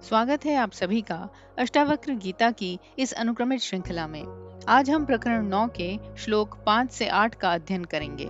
स्वागत है आप सभी का अष्टावक्र गीता की इस अनुक्रमित श्रृंखला में। आज हम प्रकरण 9 के श्लोक 5 से 8 का अध्ययन करेंगे।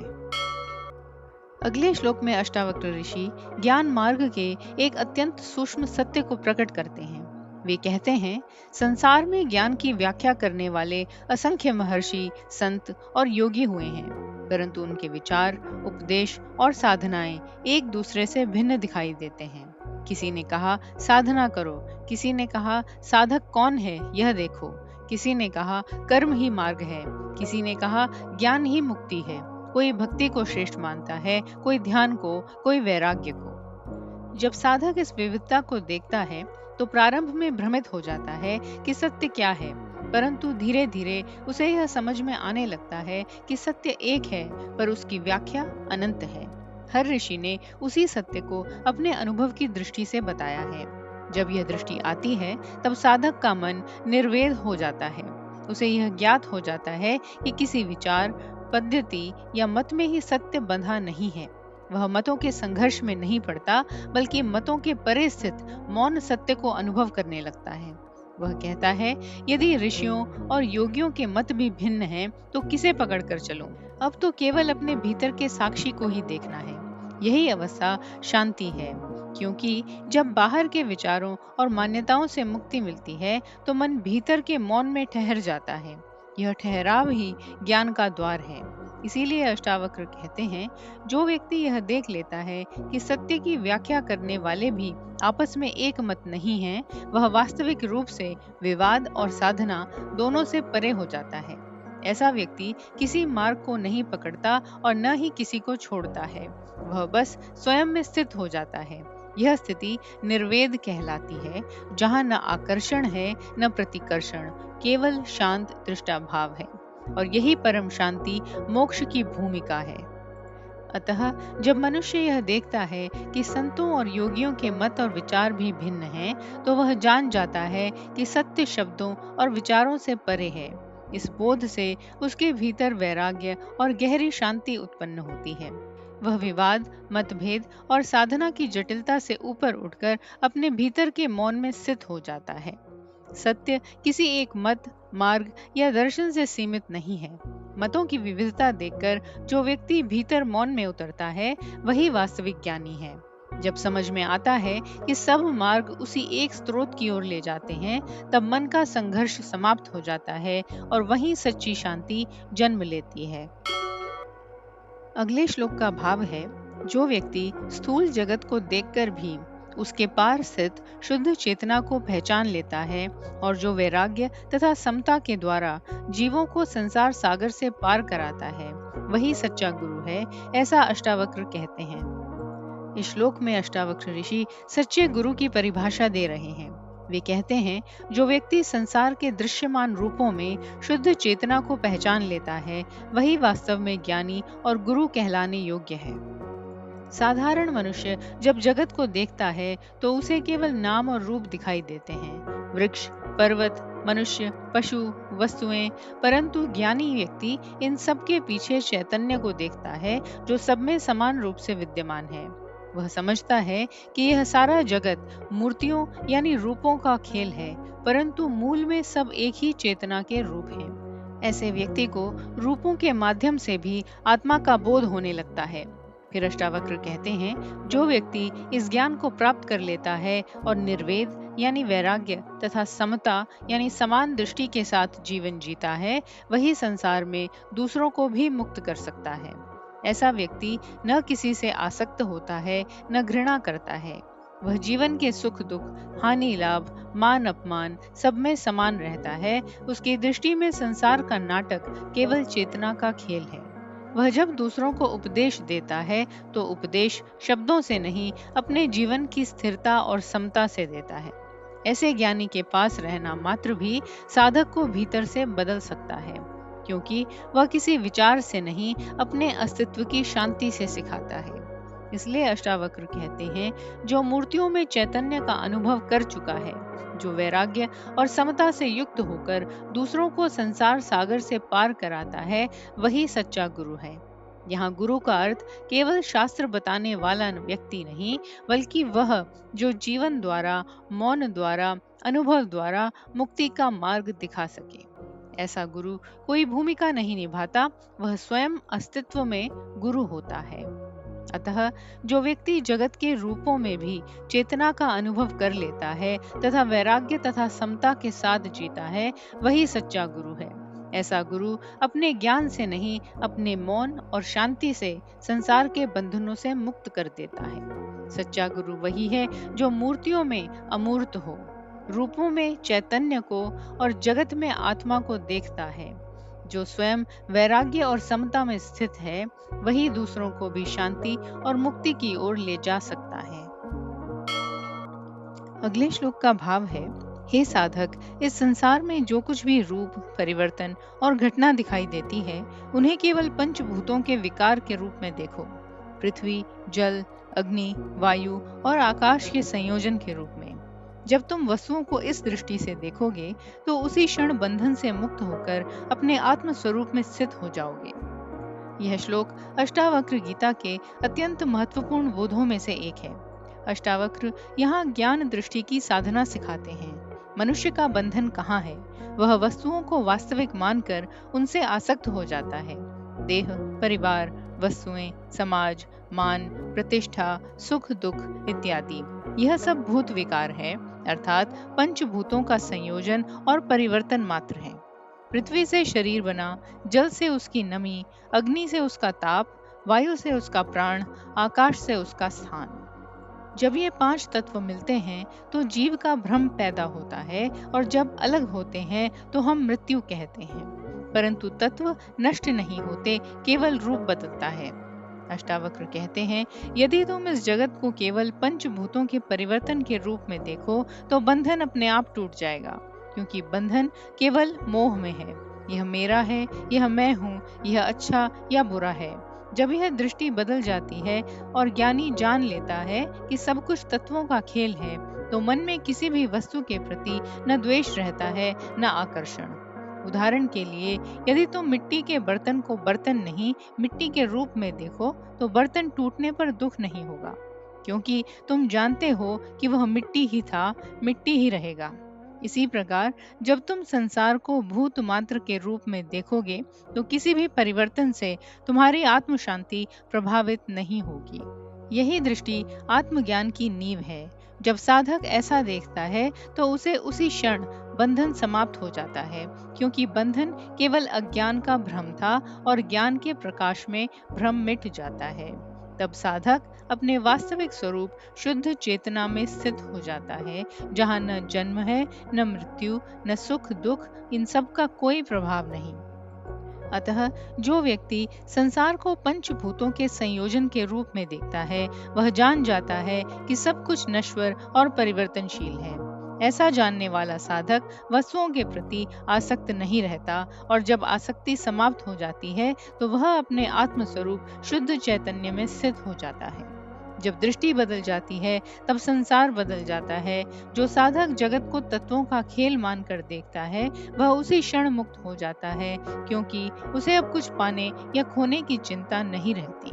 अगले श्लोक में अष्टावक्र ऋषि ज्ञान मार्ग के एक अत्यंत सूक्ष्म सत्य को प्रकट करते हैं। वे कहते हैं, संसार में ज्ञान की व्याख्या करने वाले असंख्य महर्षि, संत और योगी हुए हैं, परंतु उनके विचार, उपदेश और साधनाएं एक दूसरे से भिन्न दिखाई देते हैं। किसी ने कहा साधना करो, किसी ने कहा साधक कौन है यह देखो, किसी ने कहा कर्म ही मार्ग है, किसी ने कहा ज्ञान ही मुक्ति है। कोई भक्ति को श्रेष्ठ मानता है, कोई ध्यान को, कोई वैराग्य को। जब साधक इस विविधता को देखता है तो प्रारंभ में भ्रमित हो जाता है कि सत्य क्या है, परंतु धीरे धीरे उसे यह समझ में आने लगता है कि सत्य एक है, पर उसकी व्याख्या अनंत है। हर ऋषि ने उसी सत्य को अपने अनुभव की दृष्टि से बताया है। जब यह दृष्टि आती है तब साधक का मन निर्वेद हो जाता है। उसे यह ज्ञात हो जाता है कि किसी विचार, पद्धति या मत में ही सत्य बंधा नहीं है। वह मतों के संघर्ष में नहीं पड़ता, बल्कि मतों के परे स्थित मौन सत्य को अनुभव करने लगता है। वह कहता है, यदि ऋषियों और योगियों के मत भी भिन्न हैं, तो किसे पकड़कर चलूं? अब तो केवल अपने भीतर के साक्षी को ही देखना है। यही अवस्था शांति है, क्योंकि जब बाहर के विचारों और मान्यताओं से मुक्ति मिलती है तो मन भीतर के मौन में ठहर जाता है। यह ठहराव ही ज्ञान का द्वार है। इसीलिए अष्टावक्र कहते हैं, जो व्यक्ति यह देख लेता है कि सत्य की व्याख्या करने वाले भी आपस में एक मत नहीं हैं, वह वास्तविक रूप से विवाद और साधना दोनों से परे हो जाता है। ऐसा व्यक्ति किसी मार्ग को नहीं पकड़ता और न ही किसी को छोड़ता है। वह बस स्वयं में स्थित हो जाता है। यह स्थिति निर्वेद कहलाती है, जहाँ न आकर्षण है न प्रतिकर्षण, केवल शांत दृष्टा भाव है। और यही परम शांति मोक्ष की भूमिका है। अतः जब मनुष्य यह देखता है कि संतों और योगियों के मत और विचार भी भिन्न हैं, तो वह जान जाता है कि सत्य शब्दों और विचारों से परे है। इस बोध से उसके भीतर वैराग्य और गहरी शांति उत्पन्न होती है। वह विवाद, मतभेद और साधना की जटिलता से ऊपर उठकर अपने भीतर के मौन में स्थित हो जाता है। सत्य किसी एक मत, मार्ग या दर्शन से सीमित नहीं है। मतों की विविधता देखकर जो व्यक्ति भीतर मौन में उतरता है, वही वास्तविक ज्ञानी है। जब समझ में आता है कि सब मार्ग उसी एक स्रोत की ओर ले जाते हैं, तब मन का संघर्ष समाप्त हो जाता है और वहीं सच्ची शांति जन्म लेती है। अगले श्लोक का भाव है, जो व्यक्ति स्थूल जगत को देखकर भी उसके पार स्थित शुद्ध चेतना को पहचान लेता है और जो वैराग्य तथा समता के द्वारा जीवों को संसार सागर से पार कराता है, वही सच्चा गुरु है, ऐसा अष्टावक्र कहते हैं। इस श्लोक में अष्टावक्र ऋषि सच्चे गुरु की परिभाषा दे रहे हैं। वे कहते हैं, जो व्यक्ति संसार के दृश्यमान रूपों में शुद्ध चेतना को पहचान लेता है, वही वास्तव में ज्ञानी और गुरु कहलाने योग्य है। साधारण मनुष्य जब जगत को देखता है तो उसे केवल नाम और रूप दिखाई देते हैं, वृक्ष, पर्वत, मनुष्य, पशु, वस्तुएं, परंतु ज्ञानी व्यक्ति इन सब के पीछे चैतन्य को देखता है, जो सब में समान रूप से विद्यमान है। वह समझता है कि यह सारा जगत मूर्तियों यानी रूपों का खेल है, परंतु मूल में सब एक ही चेतना के रूप हैं। ऐसे व्यक्ति को रूपों के माध्यम से भी आत्मा का बोध होने लगता है। फिर अष्टावक्र कहते हैं, जो व्यक्ति इस ज्ञान को प्राप्त कर लेता है और निर्वेद यानी वैराग्य तथा समता यानी समान दृष्टि के साथ जीवन जीता है, वही संसार में दूसरों को भी मुक्त कर सकता है। ऐसा व्यक्ति न किसी से आसक्त होता है, न घृणा करता है। वह जीवन के सुख दुख, हानि लाभ, मान अपमान सब में समान रहता है। उसकी दृष्टि में संसार का नाटक केवल चेतना का खेल है। वह जब दूसरों को उपदेश देता है तो उपदेश शब्दों से नहीं, अपने जीवन की स्थिरता और समता से देता है। ऐसे ज्ञानी के पास रहना मात्र भी साधक को भीतर से बदल सकता है, क्योंकि वह किसी विचार से नहीं, अपने अस्तित्व की शांति से सिखाता है। इसलिए अष्टावक्र कहते हैं, जो मूर्तियों में चैतन्य का अनुभव कर चुका है, जो वैराग्य और समता से युक्त होकर दूसरों को संसार सागर से पार कराता है, वही सच्चा गुरु है। यहाँ गुरु का अर्थ केवल शास्त्र बताने वाला व्यक्ति नहीं, बल्कि वह जो जीवन द्वारा, मौन द्वारा, अनुभव द्वारा मुक्ति का मार्ग दिखा सके। ऐसा गुरु कोई भूमिका नहीं निभाता, वह स्वयं अस्तित्व में गुरु होता है। अतः जो व्यक्ति जगत के रूपों में भी चेतना का अनुभव कर लेता है तथा वैराग्य तथा समता के साथ जीता है, वही सच्चा गुरु है। ऐसा गुरु अपने ज्ञान से नहीं, अपने मौन और शांति से संसार के बंधनों से मुक्त कर देता है। सच्चा गुरु वही है जो मूर्तियों में अमूर्त हो, रूपों में चैतन्य को और जगत में आत्मा को देखता है। जो स्वयं वैराग्य और समता में स्थित है, वही दूसरों को भी शांति और मुक्ति की ओर ले जा सकता है। अगले श्लोक का भाव है, हे साधक, इस संसार में जो कुछ भी रूप, परिवर्तन और घटना दिखाई देती है, उन्हें केवल पंचभूतों के विकार के रूप में देखो। पृथ्वी, जल, अग्नि, वायु और आकाश के संयोजन के रूप में। जब तुम वस्तुओं को इस दृष्टि से देखोगे, तो उसी क्षण बंधन से मुक्त होकर अपने आत्म स्वरूप में स्थित हो जाओगे। यह श्लोक अष्टावक्र गीता के अत्यंत महत्वपूर्ण बोधों में से एक है। अष्टावक्र यहाँ ज्ञान दृष्टि की साधना सिखाते हैं। मनुष्य का बंधन कहाँ है? वह वस्तुओं को वास्तविक मानकर उनसे आसक्त हो जाता है। देह, परिवार, वस्तुएं, समाज, मान, प्रतिष्ठा, सुख, दुख इत्यादि, यह सब भूत विकार है, अर्थात पंचभूतों का संयोजन और परिवर्तन मात्र है। पृथ्वी से शरीर बना, जल से उसकी नमी, अग्नि से उसका ताप, वायु से उसका प्राण, आकाश से उसका स्थान। जब ये पांच तत्व मिलते हैं तो जीव का भ्रम पैदा होता है, और जब अलग होते हैं तो हम मृत्यु कहते हैं। परंतु तत्व नष्ट नहीं होते, केवल रूप बदलता है। अष्टावक्र कहते हैं, यदि तुम इस जगत को केवल पंचभूतों के परिवर्तन के रूप में देखो, तो बंधन अपने आप टूट जाएगा, क्योंकि बंधन केवल मोह में है। यह मेरा है, यह मैं हूँ, यह अच्छा या बुरा है। जब यह दृष्टि बदल जाती है और ज्ञानी जान लेता है कि सब कुछ तत्वों का खेल है, तो मन में किसी भी वस्तु के प्रति न द्वेष रहता है, न आकर्षण। उदाहरण के लिए, यदि तुम मिट्टी के बर्तन को बर्तन नहीं, मिट्टी के रूप में देखो, तो बर्तन टूटने पर दुख नहीं होगा, क्योंकि तुम जानते हो कि वह मिट्टी ही था, मिट्टी ही रहेगा। इसी प्रकार जब तुम संसार को भूत मात्र के रूप में देखोगे, तो किसी भी परिवर्तन से तुम्हारी आत्म शांति प्रभावित नहीं होगी। यही दृष्टि आत्मज्ञान की नींव है। जब साधक ऐसा देखता है, तो उसे उसी क्षण बंधन समाप्त हो जाता है, क्योंकि बंधन केवल अज्ञान का भ्रम था और ज्ञान के प्रकाश में भ्रम मिट जाता है। तब साधक अपने वास्तविक स्वरूप शुद्ध चेतना में स्थित हो जाता है, जहाँ न जन्म है, न मृत्यु, न सुख दुख, इन सब का कोई प्रभाव नहीं। अतः जो व्यक्ति संसार को पंचभूतों के संयोजन के रूप में देखता है, वह जान जाता है कि सब कुछ नश्वर और परिवर्तनशील है। ऐसा जानने वाला साधक वस्तुओं के प्रति आसक्त नहीं रहता, और जब आसक्ति समाप्त हो जाती है, तो वह अपने आत्म स्वरूप शुद्ध चैतन्य में स्थित हो जाता है। जब दृष्टि बदल जाती है, तब संसार बदल जाता है। जो साधक जगत को तत्वों का खेल मानकर देखता है, वह उसी क्षण मुक्त हो जाता है, क्योंकि उसे अब कुछ पाने या खोने की चिंता नहीं रहती।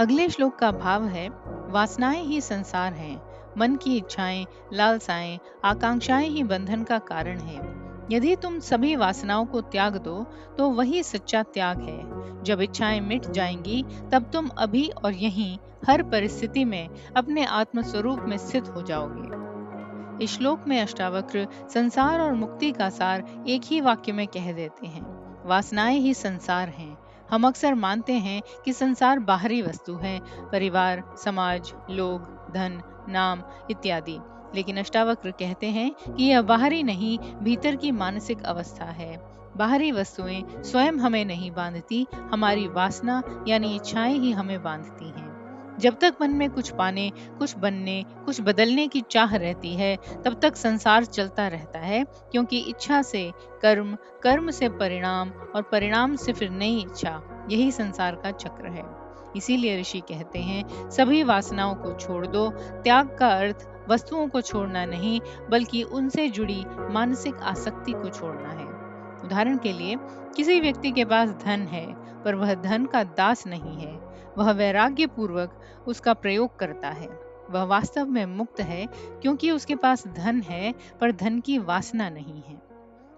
अगले श्लोक का भाव है, वासनाएं ही संसार हैं, मन की इच्छाएं, लालसाएं, आकांक्षाएं ही बंधन का कारण है। यदि तुम सभी वासनाओं को त्याग दो, तो वही सच्चा त्याग है। जब इच्छाएं मिट जाएंगी, तब तुम अभी और यहीं हर परिस्थिति में अपने आत्म स्वरूप में स्थित हो जाओगे। इस श्लोक में अष्टावक्र संसार और मुक्ति का सार एक ही वाक्य में कह देते हैं। वासनाएं ही संसार हैं। हम अक्सर मानते हैं कि संसार बाहरी वस्तु है, परिवार, समाज, लोग, धन, नाम इत्यादि। लेकिन अष्टावक्र कहते हैं कि यह बाहरी नहीं, भीतर की मानसिक अवस्था है। बाहरी वस्तुएं स्वयं हमें नहीं बांधती, हमारी वासना यानी इच्छाएं ही हमें बांधती हैं। जब तक मन में कुछ पाने, कुछ बनने, कुछ बदलने की चाह रहती है, तब तक संसार चलता रहता है, क्योंकि इच्छा से कर्म, कर्म से परिणाम और परिणाम से फिर नई इच्छा, यही संसार का चक्र है। इसीलिए ऋषि कहते हैं, सभी वासनाओं को छोड़ दो। त्याग का अर्थ वस्तुओं को छोड़ना नहीं, बल्कि उनसे जुड़ी मानसिक आसक्ति को छोड़ना है। उदाहरण के लिए, किसी व्यक्ति के पास धन है पर वह धन का दास नहीं है। वह वैराग्य पूर्वक उसका प्रयोग करता है। वह वास्तव में मुक्त है क्योंकि उसके पास धन है पर धन की वासना नहीं है।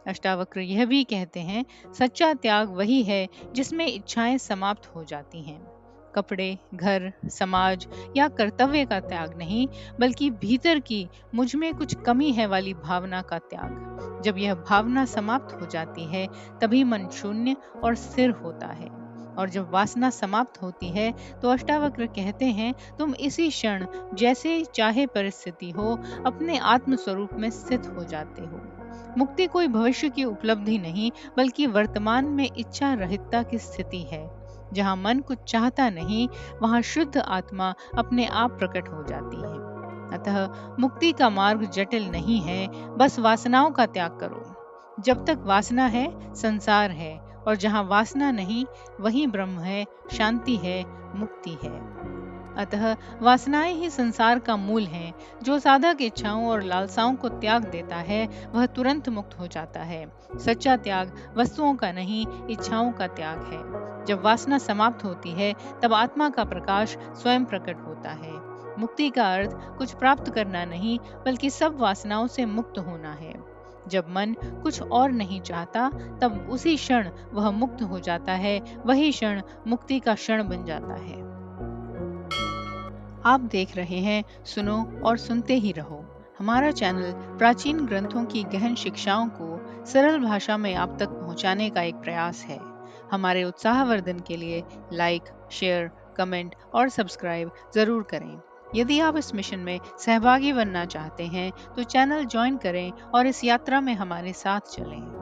अष्टावक्र यह भी कहते हैं, सच्चा त्याग वही है जिसमें इच्छाएं समाप्त हो जाती हैं। कपड़े, घर, समाज या कर्तव्य का त्याग नहीं, बल्कि भीतर की मुझ में कुछ कमी है वाली भावना का त्याग। जब यह भावना समाप्त हो जाती है तभी मन शून्य और स्थिर होता है। और जब वासना समाप्त होती है तो अष्टावक्र कहते हैं, तुम इसी क्षण जैसे चाहे परिस्थिति हो अपने आत्म स्वरूप में स्थित हो जाते हो। मुक्ति कोई भविष्य की उपलब्धि नहीं, बल्कि वर्तमान में इच्छा रहितता की स्थिति है। जहाँ मन कुछ चाहता नहीं, वहाँ शुद्ध आत्मा अपने आप प्रकट हो जाती है। अतः मुक्ति का मार्ग जटिल नहीं है, बस वासनाओं का त्याग करो। जब तक वासना है, संसार है, और जहाँ वासना नहीं, वही ब्रह्म है, शांति है, मुक्ति है। अतः वासनाएं ही संसार का मूल हैं। जो साधक इच्छाओं और लालसाओं को त्याग देता है वह तुरंत मुक्त हो जाता है। सच्चा त्याग वस्तुओं का नहीं, इच्छाओं का त्याग है। जब वासना समाप्त होती है तब आत्मा का प्रकाश स्वयं प्रकट होता है। मुक्ति का अर्थ कुछ प्राप्त करना नहीं, बल्कि सब वासनाओं से मुक्त होना है। जब मन कुछ और नहीं चाहता तब उसी क्षण वह मुक्त हो जाता है। वही क्षण मुक्ति का क्षण बन जाता है। आप देख रहे हैं सुनो और सुनते ही रहो। हमारा चैनल प्राचीन ग्रंथों की गहन शिक्षाओं को सरल भाषा में आप तक पहुंचाने का एक प्रयास है। हमारे उत्साहवर्धन के लिए लाइक, शेयर, कमेंट और सब्सक्राइब जरूर करें। यदि आप इस मिशन में सहभागी बनना चाहते हैं तो चैनल ज्वाइन करें और इस यात्रा में हमारे साथ चलें।